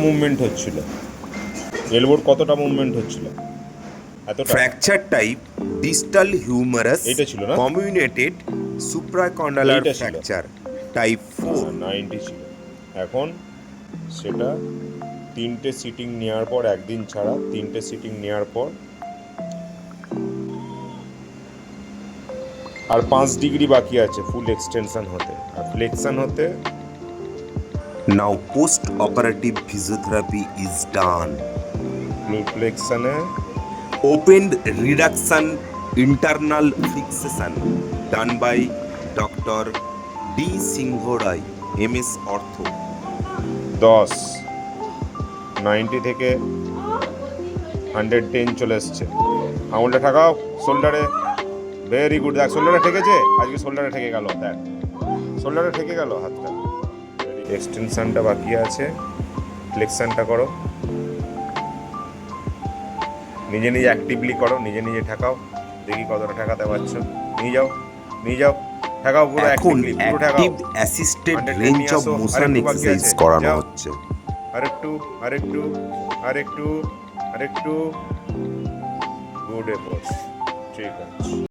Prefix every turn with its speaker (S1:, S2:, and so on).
S1: Movement হচ্ছিল, এলবোর কতটা movement হচ্ছিল? এতটা।
S2: ফ্র্যাকচার টাইপ ডিস্টাল হিউমারাস
S1: এইটা ছিল না,
S2: কমিউনেটেড সুপ্রাকন্ডালার
S1: এইটা ছিল,
S2: ফ্র্যাকচার টাইপ 4।
S1: 90 ছিল। এখন সেটা 3টে সিটিং নেওয়ার পর, একদিন ছাড়া 3টে সিটিং নেওয়ার পর আর 5 ডিগ্রি বাকি আছে ফুল এক্সটেনশন হতে আর ফ্লেকশন হতে।
S2: Now post operative physiotherapy is done.
S1: ফ্লেকশনে
S2: Opened reduction internal fixation done by Dr. D. Singhorai, MS Ortho।
S1: 10, 90 থেকে 110 চলে এসছে। আঙুলটা ঠাকাও শোল্ডারে, ভেরি গুড। দেখ শোল্ডারে ঠেকেছে, আজকে শোল্ডারে ঠেকে গেল, দেখ শোল্ডারে ঠেকে গেল হাতটা। এক্সটেনশনটা বাকি আছে, ফ্লেকশনটা করো, নিজে নিজে অ্যাক্টিভলি করো, নিজে নিজে ঠেকাও, দেখি কতটা ঠেকাতে পারছো। নিয়ে যাও, নিয়ে যাও, ঠেকাও পুরো
S2: এখন
S1: অ্যাক্টিভলি, পুরো ঠেকাও।
S2: Active assisted range of motion exercise করানো হচ্ছে।
S1: আরেকটু, আরেকটু, আরেকটু, আরেকটু, গুড এফোর্ট, ঠিক আছে।